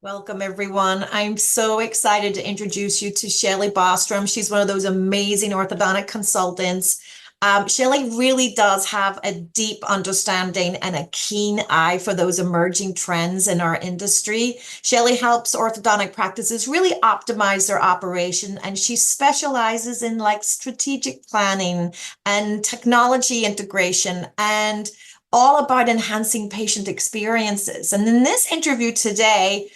Welcome, everyone. I'm so excited to introduce you to Shelley Bostrom. She's one of those amazing orthodontic consultants. Shelley really does have a deep understanding and a keen eye for those emerging trends in our industry. Shelley helps orthodontic practices really optimize their operation, and she specializes in like strategic planning and technology integration and all about enhancing patient experiences. And in this interview today,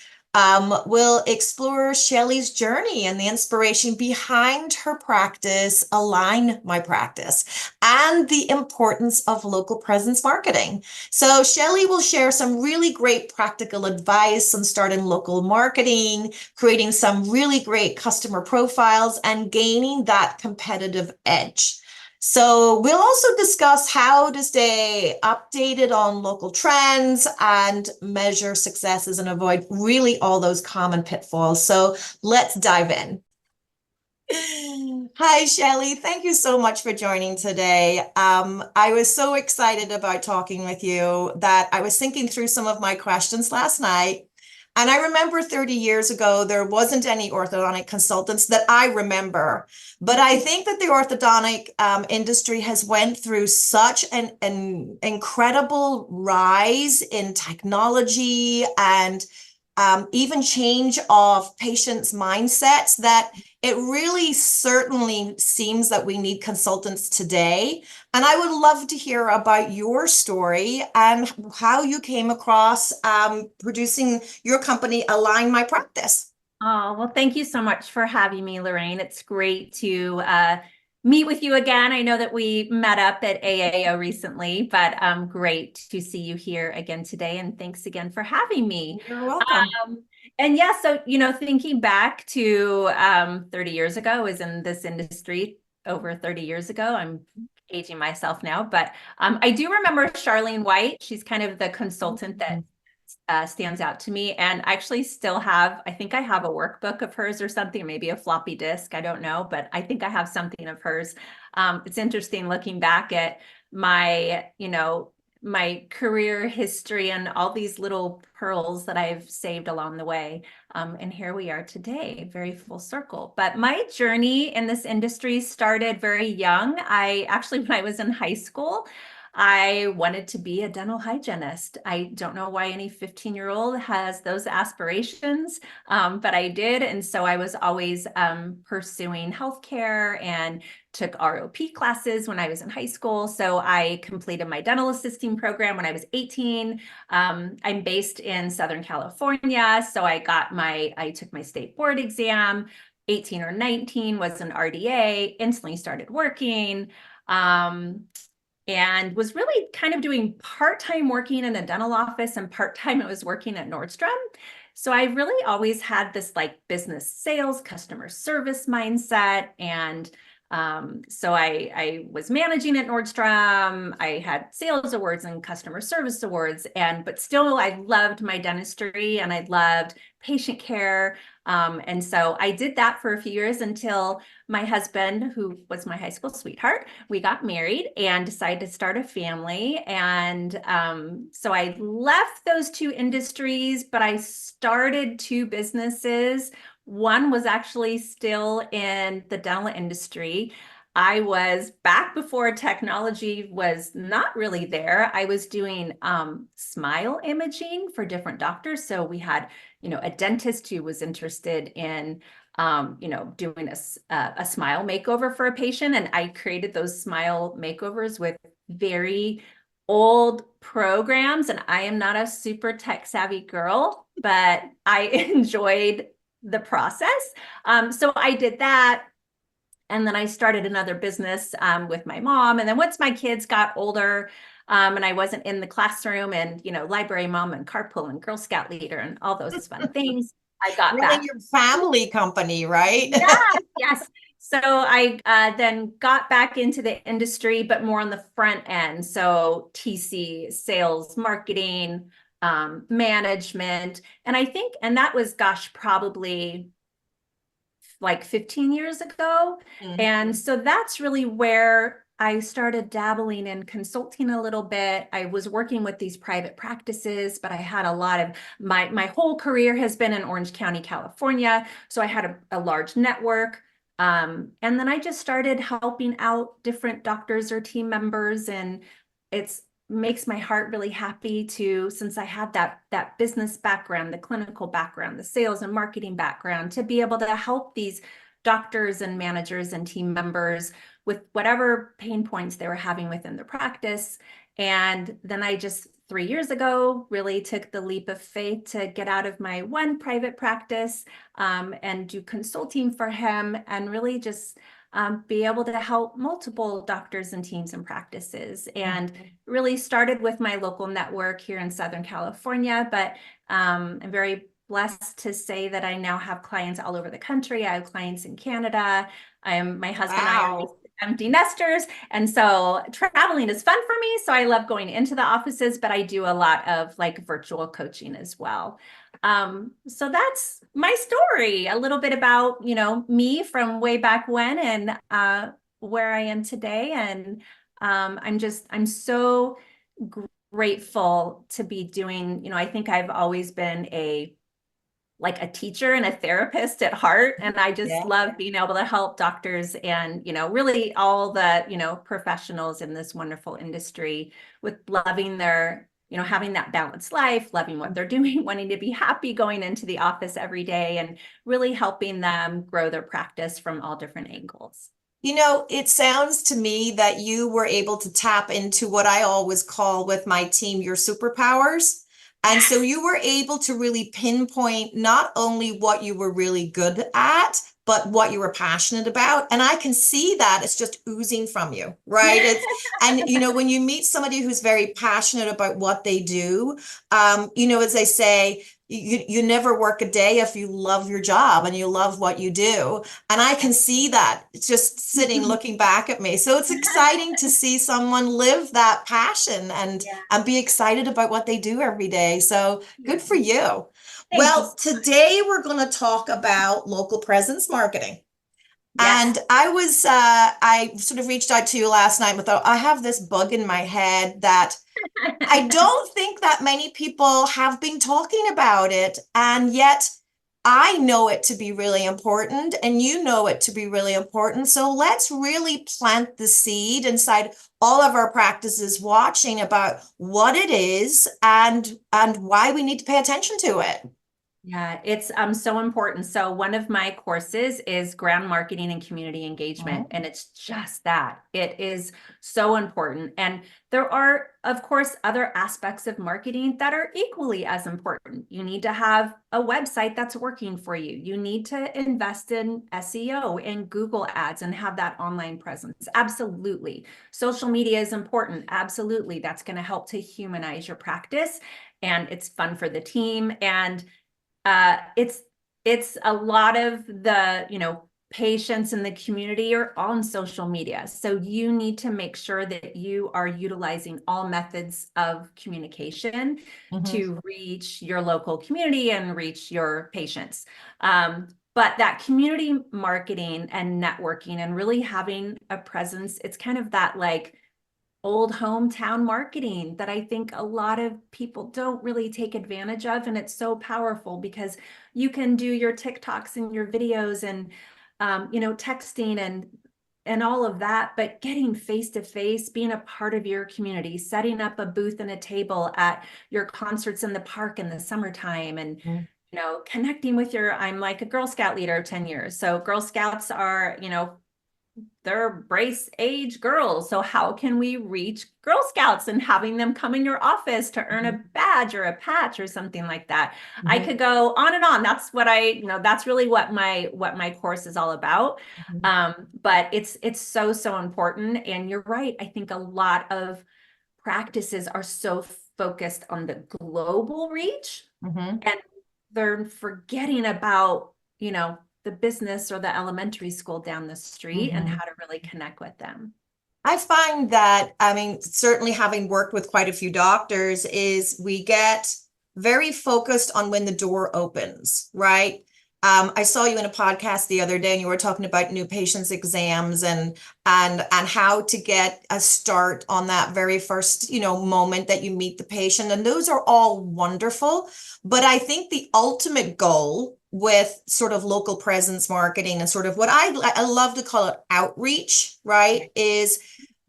we'll explore Shelley's journey and the inspiration behind her practice, Align My Practice, and the importance of local presence marketing. So, Shelley will share some really great practical advice on starting local marketing, creating some really great customer profiles, and gaining that competitive edge. So we'll also discuss how to stay updated on local trends and measure successes and avoid really all those common pitfalls. So let's dive in. Hi, Shelley. Thank you so much for joining today. I was so excited about talking with you that I was thinking through some of my questions last night. And I remember 30 years ago, there wasn't any orthodontic consultants that I remember. But I think that the orthodontic industry has went through such an incredible rise in technology and even change of patients' mindsets that it really certainly seems that we need consultants today. And I would love to hear about your story and how you came across producing your company, Align My Practice. Oh, well, thank you so much for having me, Lorraine. It's great to meet with you again. I know that we met up at AAO recently, but great to see you here again today. And thanks again for having me. You're welcome. And yeah, so, thinking back to 30 years ago, I was in this industry over 30 years ago. I'm aging myself now, but I do remember Charlene White. She's kind of the consultant that stands out to me. And I actually still have, I think I have a workbook of hers or something, maybe a floppy disk. I don't know, but I think I have something of hers. It's interesting looking back at my, my career history and all these little pearls that I've saved along the way. And here we are today, very full circle. But my journey in this industry started very young. When I was in high school, I wanted to be a dental hygienist. I don't know why any 15-year-old has those aspirations, but I did. And so I was always pursuing healthcare and took ROP classes when I was in high school. So I completed my dental assisting program when I was 18. I'm based in Southern California. So I took my state board exam, 18 or 19, was an RDA, instantly started working. And was really kind of doing part-time working in a dental office and part-time I was working at Nordstrom. So I really always had this like business sales, customer service mindset. And so I was managing at Nordstrom. I had sales awards and customer service awards, but still I loved my dentistry and I loved patient care. And so I did that for a few years until my husband, who was my high school sweetheart, we got married and decided to start a family. And so I left those two industries, but I started two businesses. One was actually still in the dental industry. I was back before technology was not really there. I was doing smile imaging for different doctors. So we had, a dentist who was interested in, doing a smile makeover for a patient. And I created those smile makeovers with very old programs. And I am not a super tech savvy girl, but I enjoyed the process. So I did that. And then I started another business with my mom. And then once my kids got older, and I wasn't in the classroom and, library mom and carpool and Girl Scout leader and all those fun things, I got Running back. your family company, right? Yes, yes. So I then got back into the industry, but more on the front end. So TC, sales, marketing, management. And that was, gosh, probably like 15 years ago. Mm. And so that's really where I started dabbling in consulting a little bit. I was working with these private practices, but I had a lot of my whole career has been in Orange County, California. So I had a large network. And then I just started helping out different doctors or team members, and it's makes my heart really happy to, since I had that business background, the clinical background, the sales and marketing background, to be able to help these doctors and managers and team members with whatever pain points they were having within the practice. And then I just 3 years ago really took the leap of faith to get out of my one private practice and do consulting for him, and really just be able to help multiple doctors and teams and practices. And really started with my local network here in Southern California, but I'm very blessed to say that I now have clients all over the country. I have clients in Canada. My husband and I are empty nesters, and so traveling is fun for me. So I love going into the offices, but I do a lot of like virtual coaching as well. So that's my story, a little bit about, me from way back when, and where I am today. And I'm so grateful to be doing, I think I've always been a teacher and a therapist at heart. And I just love being able to help doctors and, really all the, professionals in this wonderful industry with loving their, having that balanced life, loving what they're doing, wanting to be happy going into the office every day, and really helping them grow their practice from all different angles. It sounds to me that you were able to tap into what I always call with my team, your superpowers. And so you were able to really pinpoint not only what you were really good at, but what you were passionate about. And I can see that it's just oozing from you, right? And when you meet somebody who's very passionate about what they do, as they say, you never work a day if you love your job and you love what you do. And I can see that just sitting, looking back at me. So it's exciting to see someone live that passion and be excited about what they do every day. So good for you. Well, today we're going to talk about local presence marketing. And I sort of reached out to you last night and thought, I have this bug in my head that I don't think that many people have been talking about it. And yet I know it to be really important, and you know it to be really important. So let's really plant the seed inside all of our practices, watching about what it is and why we need to pay attention to it. Yeah, it's so important. So one of my courses is ground marketing and community engagement, and it's just that. It is so important. And there are, of course, other aspects of marketing that are equally as important. You need to have a website that's working for you. You need to invest in SEO and Google ads and have that online presence. Absolutely. Social media is important. Absolutely. That's going to help to humanize your practice, and it's fun for the team. And it's a lot of the, patients in the community are on social media. So you need to make sure that you are utilizing all methods of communication to reach your local community and reach your patients. But that community marketing and networking and really having a presence, it's kind of that old hometown marketing that I think a lot of people don't really take advantage of. And it's so powerful because you can do your TikToks and your videos and, texting and all of that, but getting face to face, being a part of your community, setting up a booth and a table at your concerts in the park in the summertime, and connecting with I'm like a Girl Scout leader of 10 years. So Girl Scouts are, they're brace age girls. So how can we reach Girl Scouts and having them come in your office to earn a badge or a patch or something like that? I could go on and on. That's what that's really what my course is all about. But it's so important. And you're right. I think a lot of practices are so focused on the global reach, and they're forgetting about, the business or the elementary school down the street and how to really connect with them. I find that, certainly having worked with quite a few doctors, is we get very focused on when the door opens, right? I saw you in a podcast the other day and you were talking about new patients exams and how to get a start on that very first, moment that you meet the patient. And those are all wonderful. But I think the ultimate goal with sort of local presence marketing and sort of what I love to call it outreach, right, is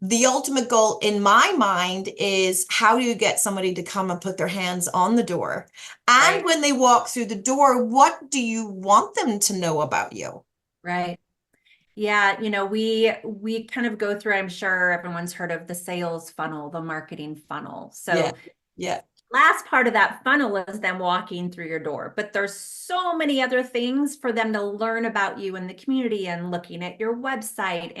the ultimate goal in my mind is how do you get somebody to come and put their hands on the door? And Right. when they walk through the door, what do you want them to know about you? Right. Yeah, we kind of go through, I'm sure everyone's heard of the sales funnel, the marketing funnel. Yeah. So Yeah. last part of that funnel is them walking through your door, but there's so many other things for them to learn about you in the community and looking at your website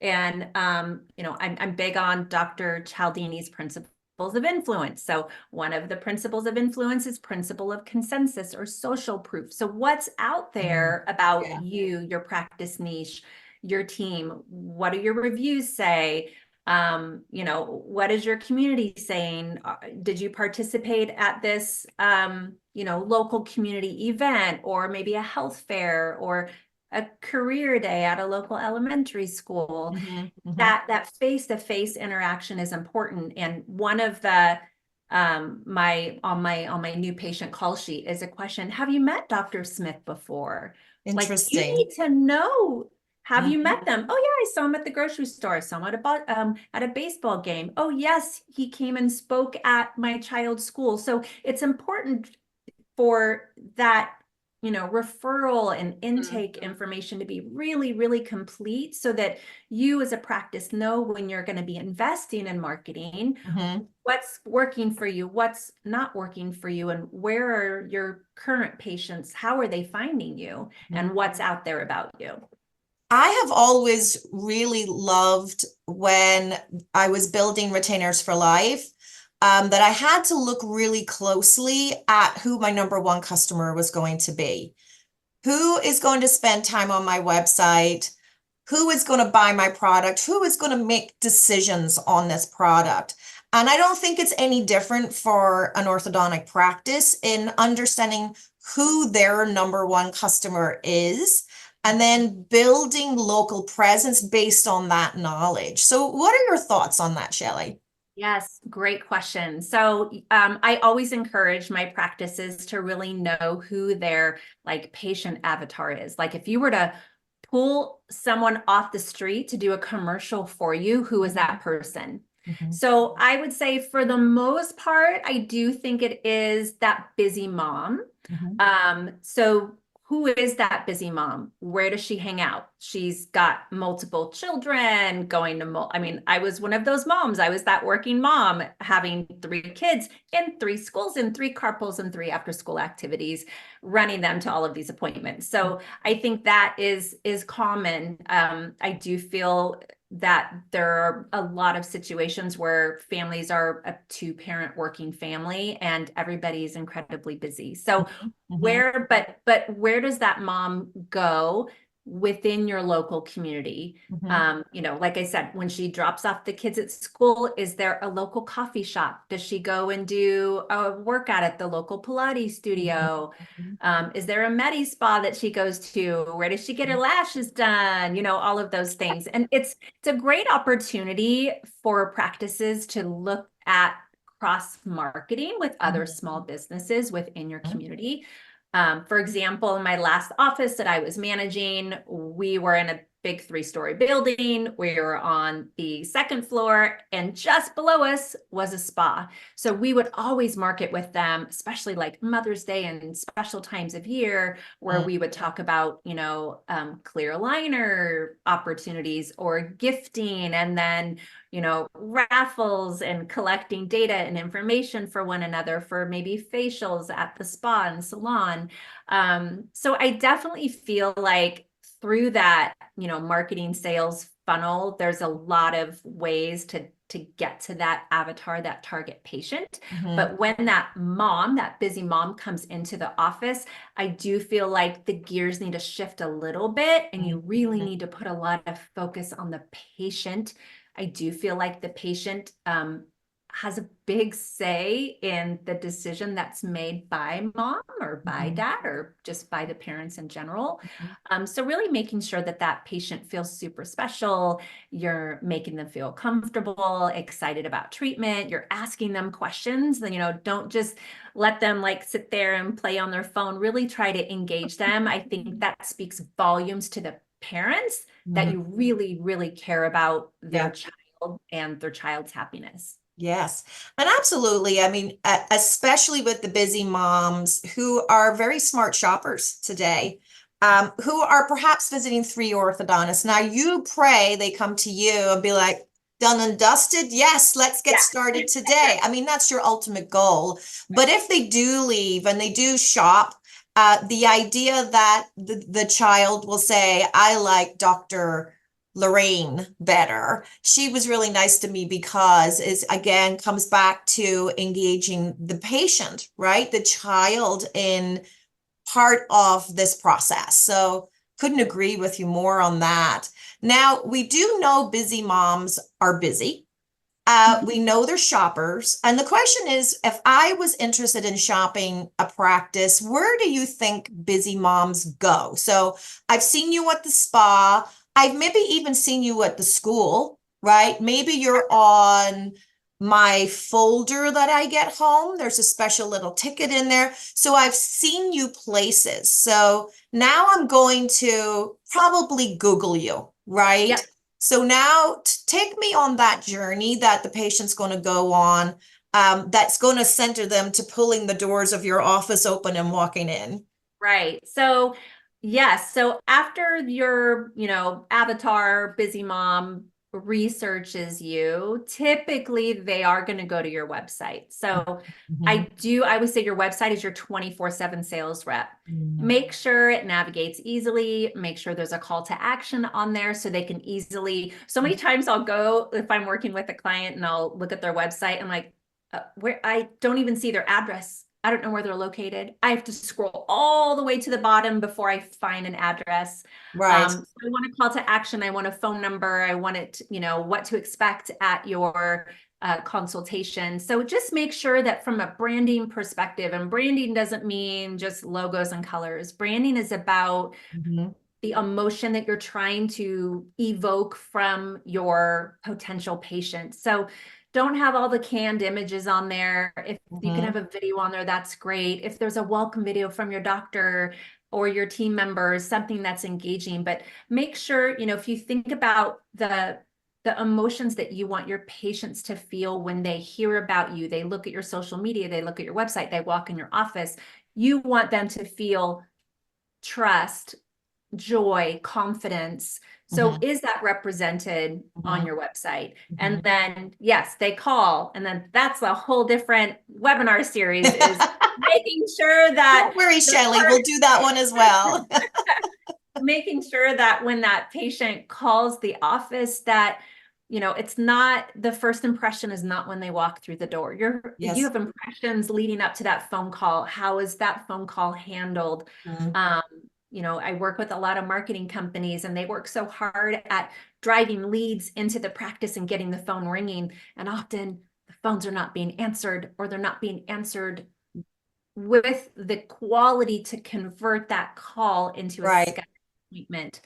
I'm big on Dr. Cialdini's principles of influence. So one of the principles of influence is principle of consensus or social proof. So what's out Mhm. there about Yeah. you, your practice niche, your team? What do your reviews say? What is your community saying? Did you participate at this, local community event, or maybe a health fair, or a career day at a local elementary school? Mhm. Mhm. That face-to-face interaction is important. And one of the my new patient call sheet is a question: have you met Dr. Smith before? Like, you Interesting. need to know, have you Mhm. met them? Oh yeah, I saw him at the grocery store. I saw him at a baseball game. Oh yes, he came and spoke at my child's school. So it's important for that, referral and intake information to be really, really complete, so that you as a practice know when you're going to be investing in marketing, Mhm. what's working for you, what's not working for you, and where are your current patients, how are they finding you, Mhm. and what's out there about you. I have always really loved when I was building retainers for life, that I had to look really closely at who my number one customer was going to be. Who is going to spend time on my website? Who is going to buy my product? Who is going to make decisions on this product? And I don't think it's any different for an orthodontic practice in understanding who their number one customer is and then building local presence based on that knowledge. So, what are your thoughts on that, Shelley? Yes, great question. So I always encourage my practices to really know who their like patient avatar is. Like, if you were to pull someone off the street to do a commercial for you, who is that person? Mhm. So I would say for the most part, I do think it is that busy mom. Mhm. So who is that busy mom? Where does she hang out? She's got multiple children going to, I was one of those moms. I was that working mom having 3 kids in 3 schools and 3 carpools and 3 after-school activities, running them to all of these appointments. So I think that is common. I do feel that there are a lot of situations where families are a 2-parent working family and everybody's incredibly busy. So Mhm. where does that mom go within your local community? Mhm. Like I said, when she drops off the kids at school, is there a local coffee shop? Does she go and do a workout at the local Pilates Mhm. studio? Mhm. Is there a Medi spa that she goes to? Where does she get her lashes done? All of those things. And it's a great opportunity for practices to look at cross marketing with other small businesses within your Mhm. community. For example, in my last office that I was managing, we were in a big 3-story building. We were on the second floor, and just below us was a spa. So we would always market with them, especially like Mother's Day and special times of year, where Mhm. we would talk about, clear aligner opportunities or gifting, and then raffles and collecting data and information for one another for maybe facials at the spa and salon. So I definitely feel like through that, marketing sales funnel, there's a lot of ways to get to that avatar, that target patient. Mhm. But when that busy mom comes into the office, I do feel like the gears need to shift a little bit, and you really Mhm. need to put a lot of focus on the patient. I do feel like the patient has a big say in the decision that's made by mom or by dad or just by the parents in general. So really making sure that that patient feels super special, you're making them feel comfortable, excited about treatment, you're asking them questions, then, don't just let them like sit there and play on their phone, really try to engage them. I think that speaks volumes to the parents that you really, really care about their child and their child's happiness. Yes, and absolutely. I mean, especially with the busy moms who are very smart shoppers today, who are perhaps visiting 3 orthodontists. Now, you pray they come to you and be like, done and dusted. Yes, let's get started today. I mean, that's your ultimate goal. But if they do leave and they do shop, the idea that the child will say, I like Dr. Lorraine better. She was really nice to me because is again comes back to engaging the patient, right? The child in part of this process. So couldn't agree with you more on that. Now, we do know busy moms are busy. We know they're shoppers. And the question is, if I was interested in shopping a practice, where do you think busy moms go? So I've seen you at the spa. I've maybe even seen you at the school, right? Maybe you're on my folder that I get home. There's a special little ticket in there. So I've seen you places. So now I'm going to probably Google you, right? Yep. So now take me on that journey that the patient's going to go on, that's going to center them to pulling the doors of your office open and walking in. Right. So yes. So after your, avatar busy mom researches you, typically they are going to go to your website. So I would say your website is your 24/7 sales rep. Make sure it navigates easily, make sure there's a call to action on there so they can easily, so many times I'll go, if I'm working with a client and I'll look at their website and like, where I don't even see their address. I don't know where they're located. I have to scroll all the way to the bottom before I find an address. Right. So I want a call to action. I want a phone number. I want it, what to expect at your consultation. So just make sure that from a branding perspective, and branding doesn't mean just logos and colors. Branding is about the emotion that you're trying to evoke from your potential patient. So don't have all the canned images on there. If you can have a video on there, that's great. If there's a welcome video from your doctor or your team members, something that's engaging, but make sure, if you think about the emotions that you want your patients to feel when they hear about you, they look at your social media, they look at your website, they walk in your office, you want them to feel trust, joy, confidence. So is that represented on your website? And then, yes, they call. And then that's a whole different webinar series is making sure that— Don't worry, Shelley, we'll do that one as well. Making sure that when that patient calls the office that, it's not, the first impression is not when they walk through the door. You have impressions leading up to that phone call. How is that phone call handled? I work with a lot of marketing companies and they work so hard at driving leads into the practice and getting the phone ringing. And often the phones are not being answered, or they're not being answered with the quality to convert that call into a scheduled appointment.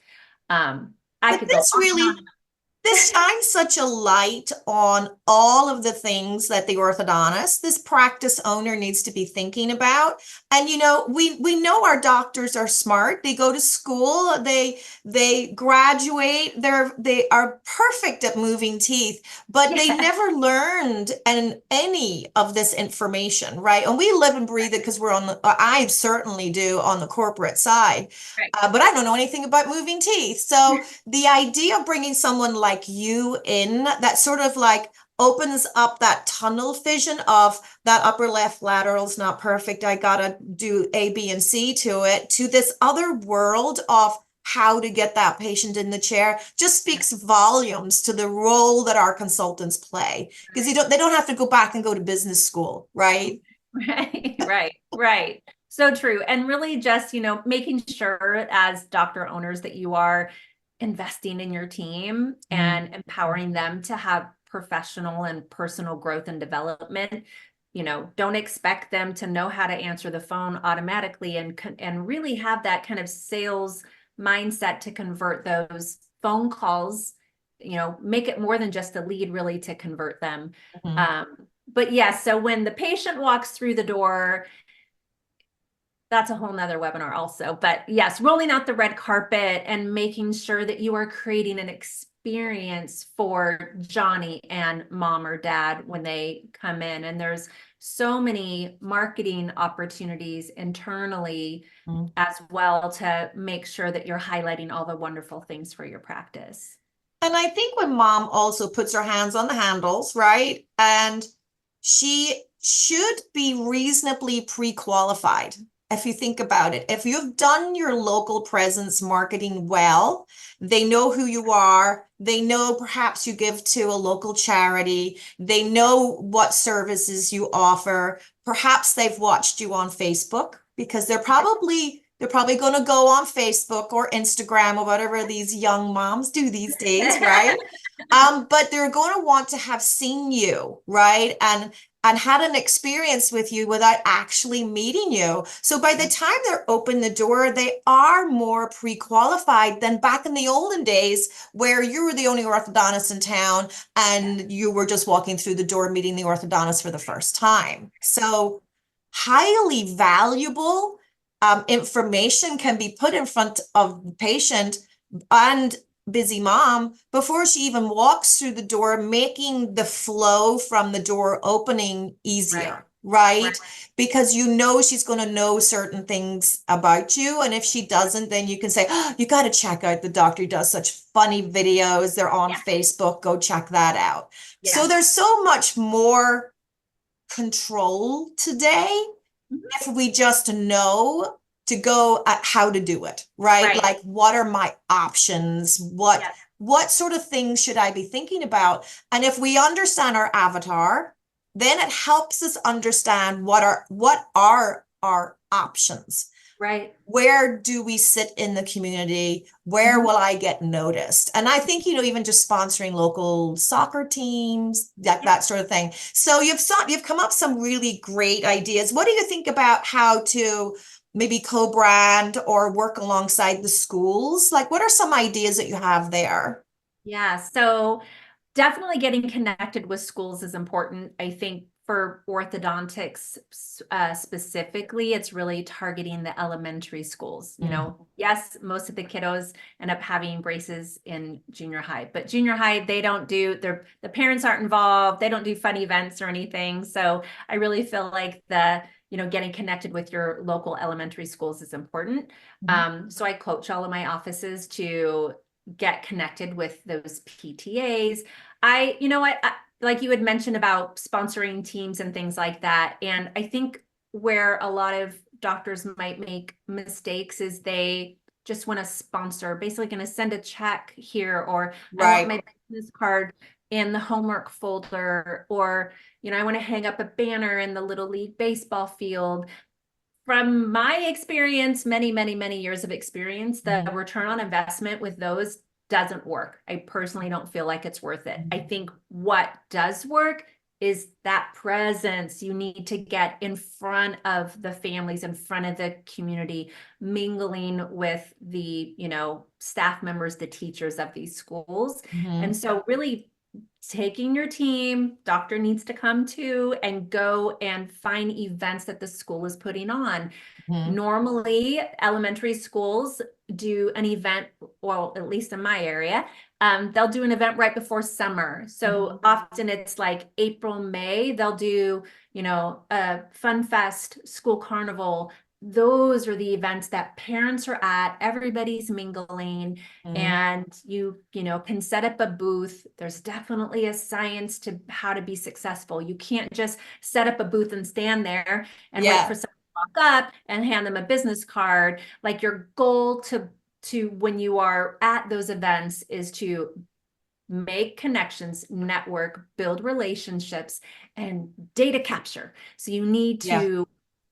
I could go on and on. This shines such a light on all of the things that the orthodontist, this practice owner, needs to be thinking about. And we know our doctors are smart. They go to school, they graduate, they are perfect at moving teeth, but they never learned any of this information, right? And we live and breathe it because we're I certainly do on the corporate side, but I don't know anything about moving teeth. So the idea of bringing someone like you in that sort of like opens up that tunnel vision of that upper left lateral is not perfect, I gotta do A, B, and C to it, to this other world of how to get that patient in the chair, just speaks volumes to the role that our consultants play, because they don't have to go back and go to business school, right? Right. So true. And really just, making sure as doctor owners that you are investing in your team and empowering them to have professional and personal growth and development. Don't expect them to know how to answer the phone automatically and really have that kind of sales mindset to convert those phone calls, make it more than just a lead really to convert them. But yeah, so when the patient walks through the door, that's a whole nother webinar also. But yes, rolling out the red carpet and making sure that you are creating an experience for Johnny and mom or dad when they come in. And there's so many marketing opportunities internally as well to make sure that you're highlighting all the wonderful things for your practice. And I think when mom also puts her hands on the handles, right? And she should be reasonably pre-qualified. If you think about it, if you've done your local presence marketing well, they know who you are. They know perhaps you give to a local charity. They know what services you offer. Perhaps they've watched you on Facebook because they're probably going to go on Facebook or Instagram or whatever these young moms do these days, right? But they're going to want to have seen you, right? And had an experience with you without actually meeting you. So by the time they're open the door, they are more pre-qualified than back in the olden days where you were the only orthodontist in town and you were just walking through the door meeting the orthodontist for the first time. So highly valuable information can be put in front of the patient and busy mom before she even walks through the door, making the flow from the door opening easier, right? Because she's going to know certain things about you. And if she doesn't, then you can say, oh, you got to check out the doctor. He does such funny videos. They're on Facebook. Go check that out. So there's so much more control today if we just know to go at how to do it, right? Like, what are my options? What sort of things should I be thinking about? And if we understand our avatar, then it helps us understand what are our options. Right. Where do we sit in the community? Where will I get noticed? And I think, even just sponsoring local soccer teams, that sort of thing. So you've come up with some really great ideas. What do you think about how to maybe co-brand or work alongside the schools? Like, what are some ideas that you have there? Yeah, so definitely getting connected with schools is important. I think for orthodontics specifically, it's really targeting the elementary schools. Yes, most of the kiddos end up having braces in junior high, but junior high, they don't do, the parents aren't involved. They don't do fun events or anything. So I really feel like getting connected with your local elementary schools is important. So I coach all of my offices to get connected with those PTAs. Like you had mentioned about sponsoring teams and things like that. And I think where a lot of doctors might make mistakes is they just want to sponsor, basically going to send a check here, or I want my business card in the homework folder, or, I want to hang up a banner in the Little League baseball field. From my experience, many, many, many years of experience, the return on investment with those doesn't work. I personally don't feel like it's worth it. I think what does work is that presence. You need to get in front of the families, in front of the community, mingling with the, staff members, the teachers of these schools. And so really taking your team, doctor needs to come too, and go and find events that the school is putting on. Normally, elementary schools do an event, well, at least in my area, they'll do an event right before summer. So often it's like April, May, they'll do, a fun fest, school carnival. Those are the events that parents are at, everybody's mingling, and you can set up a booth. There's definitely a science to how to be successful. You can't just set up a booth and stand there and wait for someone to walk up and hand them a business card. Like, your goal to when you are at those events is to make connections, network, build relationships, and data capture. So you need to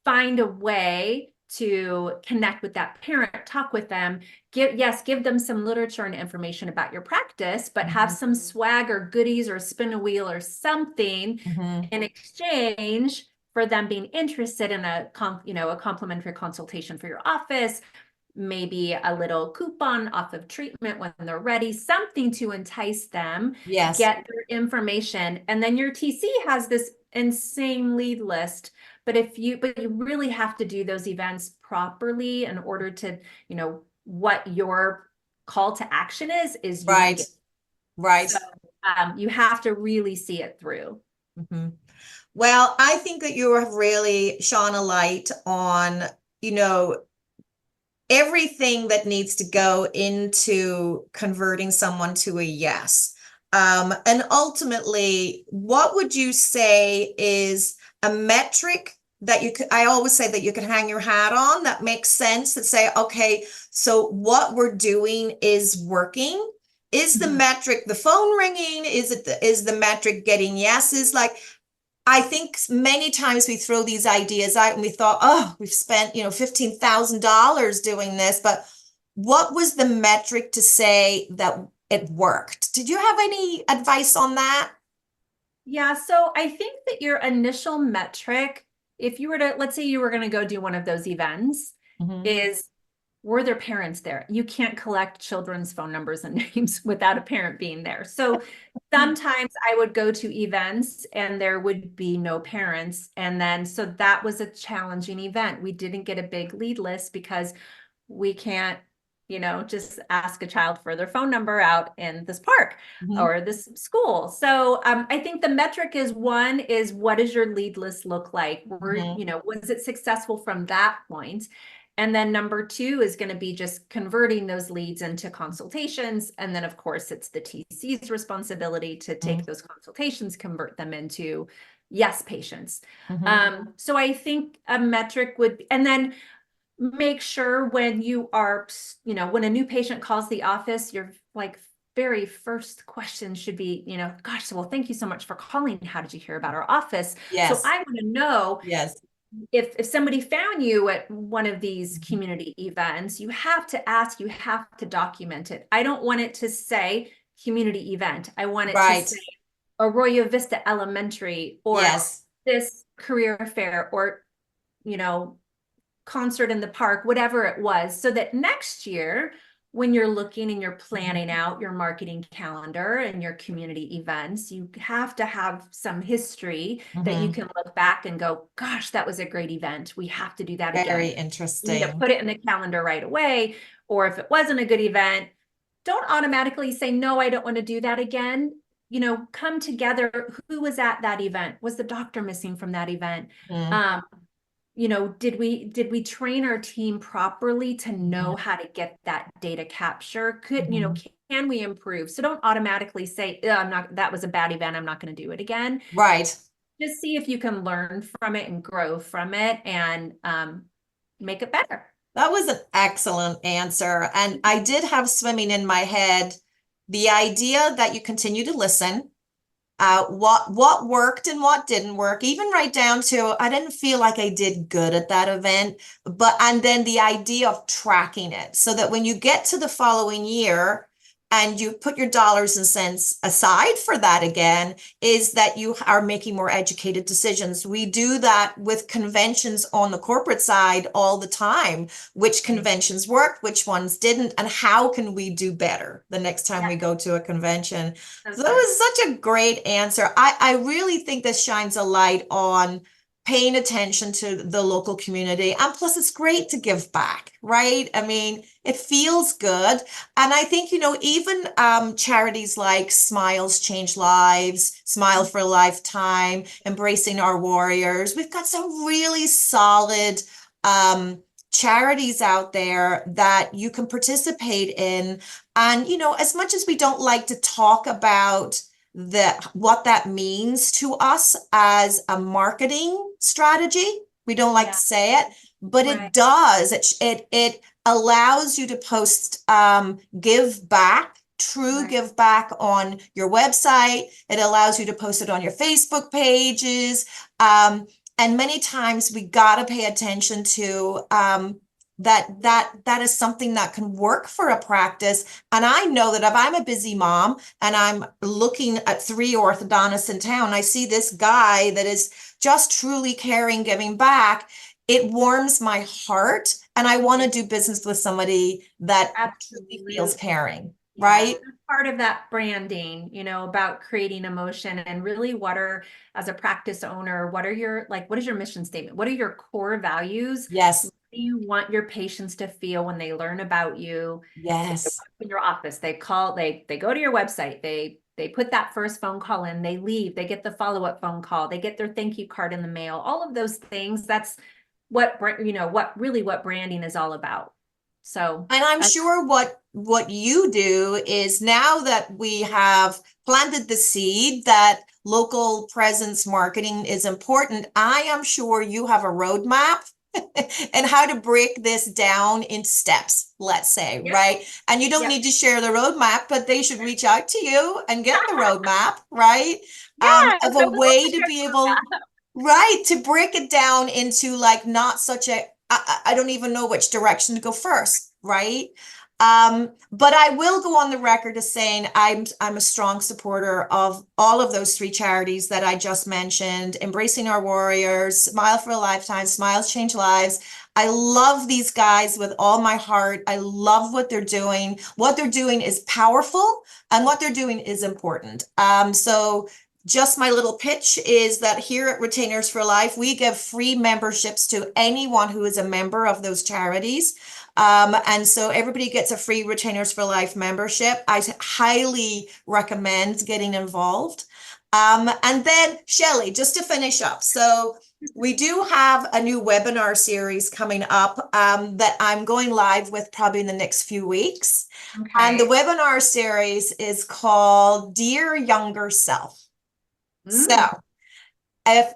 find a way to connect with that parent, talk with them, give them some literature and information about your practice, but have some swag or goodies or spin a wheel or something in exchange for them being interested in a complimentary consultation for your office, maybe a little coupon off of treatment when they're ready, something to entice them, Yes. get their information. And then your TC has this insane lead list. But you really have to do those events properly in order to, what your call to action is Right. Right. So, you have to really see it through. Well, I think that you have really shone a light on, everything that needs to go into converting someone to a yes. And ultimately, what would you say is a metric that I always say that you can hang your hat on that makes sense, that say, okay, so what we're doing is working. Is the metric the phone ringing? Is the metric getting yeses? Like, I think many times we throw these ideas out and we thought, oh, we've spent, $15,000 doing this, but what was the metric to say that it worked? Did you have any advice on that? Yeah, so I think that your initial metric, if you were to, let's say you were going to go do one of those events, is were their parents there? You can't collect children's phone numbers and names without a parent being there. So sometimes I would go to events and there would be no parents. And then, so that was a challenging event. We didn't get a big lead list because we can't, just ask a child for their phone number out in this park or this school. So I think the metric is one is, what does your lead list look like? Was it successful from that point? And then number two is going to be just converting those leads into consultations. And then, of course, it's the TC's responsibility to take those consultations, convert them into yes patients. So I think a metric would be, and then make sure when you are, when a new patient calls the office, your very first question should be, gosh, well, thank you so much for calling. How did you hear about our office? Yes. So I want to know. Yes. If somebody found you at one of these community events, you have to ask, you have to document it. I don't want it to say community event. I want it to say Arroyo Vista Elementary or this career fair or, concert in the park, whatever it was, so that next year, when you're looking and you're planning out your marketing calendar and your community events, you have to have some history that you can look back and go, gosh, that was a great event. We have to do that again. Very interesting. You need to put it in the calendar right away. Or if it wasn't a good event, don't automatically say, no, I don't want to do that again. Come together. Who was at that event? Was the doctor missing from that event? Did we train our team properly to know how to get that data capture? Can we improve? So don't automatically say, that was a bad event, I'm not going to do it again. Right. Just see if you can learn from it and grow from it and make it better. That was an excellent answer. And I did have swimming in my head the idea that you continue to listen. What worked and what didn't work, even right down to, I didn't feel like I did good at that event, and then the idea of tracking it so that when you get to the following year and you put your dollars and cents aside for that again, is that you are making more educated decisions. We do that with conventions on the corporate side all the time. Which conventions worked, which ones didn't, and how can we do better the next time we go to a convention? So that was such a great answer. I really think this shines a light on paying attention to the local community. And plus, it's great to give back, right? I mean, it feels good. And I think, even charities like Smiles Change Lives, Smile for a Lifetime, Embracing Our Warriors, we've got some really solid charities out there that you can participate in. And, as much as we don't like to talk about what that means to us as a marketing strategy, we don't like to say it, but it does. It allows you to post give back, give back on your website. It allows you to post it on your Facebook pages. And many times we got to pay attention to that is something that can work for a practice. And I know that if I'm a busy mom and I'm looking at three orthodontists in town, I see this guy that is just truly caring, giving back. It warms my heart, and I want to do business with somebody that truly feels Absolutely. caring, Yeah, right? that's part of that branding, about creating emotion and really as a practice owner, what is your mission statement? What are your core values? Yes, What do you want your patients to feel when they learn about you? They yes. walk in your office, they go to your website, they put that first phone call in, they leave, they get the follow-up phone call, they get their thank you card in the mail, all of those things. That's what branding is all about. So And I'm I, sure what you do is, now that we have planted the seed that local presence marketing is important, I am sure you have a roadmap and how to break this down into steps, let's say, yep, right? And you don't yep. need to share the roadmap, but they should reach out to you and get the roadmap, right? Yes, Of I a would love way to to share be some of able, that. right, to break it down into like not such a, I don't even know which direction to go first, right? But I will go on the record as saying I'm a strong supporter of all of those three charities that I just mentioned: Embracing Our Warriors, Smile for a Lifetime, Smiles Change Lives. I love these guys with all my heart. I love what they're doing. What they're doing is powerful, and what they're doing is important. So just my little pitch is that here at Retainers for Life, we give free memberships to anyone who is a member of those charities. And so everybody gets a free Retainers for Life membership. I highly recommend getting involved. And then, Shelley, just to finish up. So we do have a new webinar series coming up that I'm going live with probably in the next few weeks. And the Okay. webinar series is called Dear Younger Self. So, Mm. if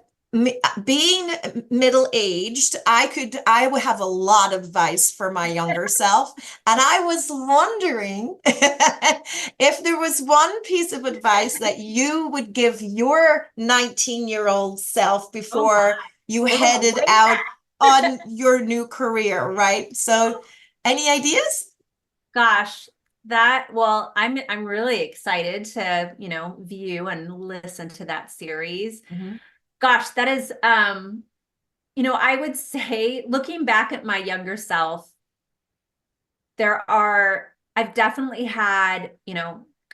being middle-aged, I would have a lot of advice for my younger self. And I was wondering if there was one piece of advice that you would give your 19-year-old self Oh my, before you we're going headed way out back. on your new career, right? So, any ideas? Gosh, I'm really excited to, view and listen to that series. Mhm. Gosh, that is I would say, looking back at my younger self, I've definitely had,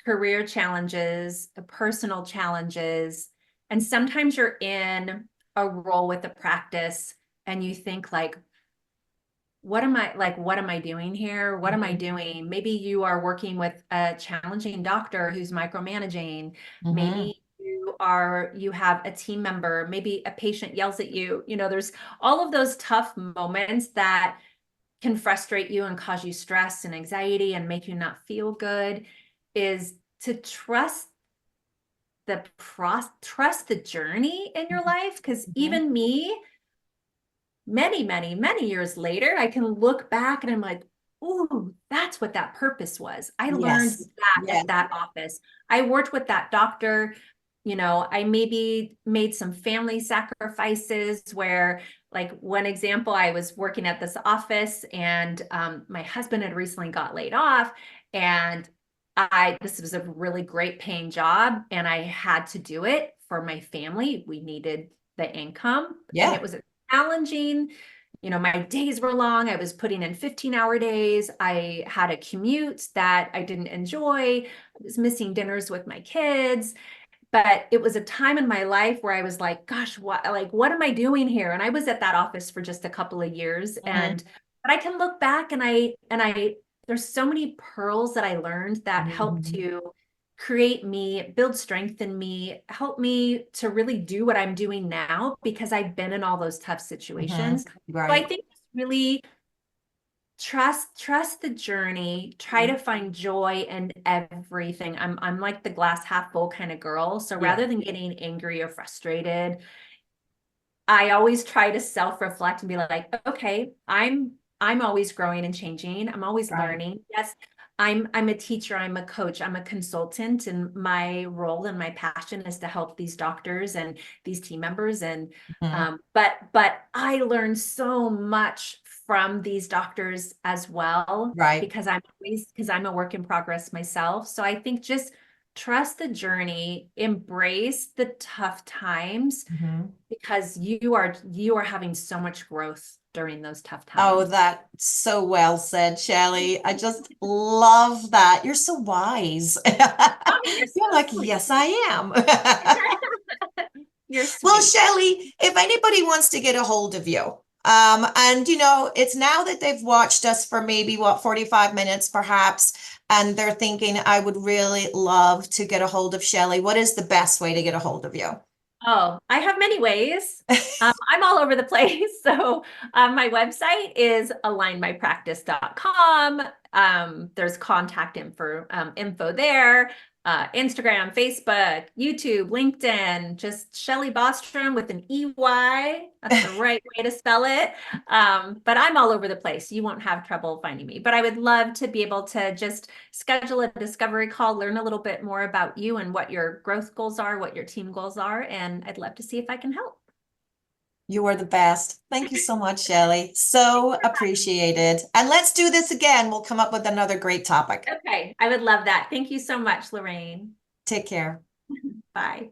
career challenges, personal challenges, and sometimes you're in a role with a practice and you think like, what am I doing here? What am I Mhm. doing? Maybe you are working with a challenging doctor who's micromanaging. Mhm. Maybe you have a team member, maybe a patient yells at you. There's all of those tough moments that can frustrate you and cause you stress and anxiety and make you not feel good. Is to trust the journey in your life. Because Mhm. even me, many, many, many years later, I can look back and I'm like, ooh, that's what that purpose was. I learned Yes. that Yes. at that office. I worked with that doctor. I maybe made some family sacrifices where, like, one example, I was working at this office and my husband had recently got laid off. And this was a really great paying job and I had to do it for my family. We needed the income and it Yeah. was challenging. My days were long. I was putting in 15-hour days. I had a commute that I didn't enjoy. I was missing dinners with my kids. But it was a time in my life where I was like, gosh, what am I doing here? And I was at that office for just a couple of years. Mhm. But I can look back and there's so many pearls that I learned that helped Mhm. to create me, build strength in me, help me to really do what I'm doing now because I've been in all those tough Mhm. situations. So I Right. think it's really trust the journey, try Mhm. to find joy in everything. I'm like the glass half full kind of girl. So Yeah. rather than getting angry or frustrated, I always try to self-reflect and be like, okay, I'm always growing and changing. I'm always Right. learning. Yes, I'm a teacher, I'm a coach, I'm a consultant, and my role and my passion is to help these doctors and these team members. And Mhm. but I learned so much from these doctors as well Right. because I'm a work in progress myself. So I think just trust the journey, embrace the tough times Mhm. because you are having so much growth during those tough Oh, times. that's so well said, Shelley. I just love that. You're so wise. Oh, you're You're so like, sweet. yes, I am. You're Well, sweet. Shelley, if anybody wants to get a hold of you, and it's now that they've watched us for maybe 45 minutes perhaps, and they're thinking, I would really love to get a hold of Shelley. What is the best way to get a hold of you? Oh, I have many ways. I'm all over the place. So my website is alignmypractice.com. There's contact info there. Instagram, Facebook, YouTube, LinkedIn, just Shelley Bostrom with an EY. That's the right way to spell it. But I'm all over the place. You won't have trouble finding me. But I would love to be able to just schedule a discovery call, learn a little bit more about you and what your growth goals are, what your team goals are. And I'd love to see if I can help. You are the best. Thank you so much, Shelley. So appreciated. And let's do this again. We'll come up with another great topic. Okay, I would love that. Thank you so much, Lorraine. Take care. Bye.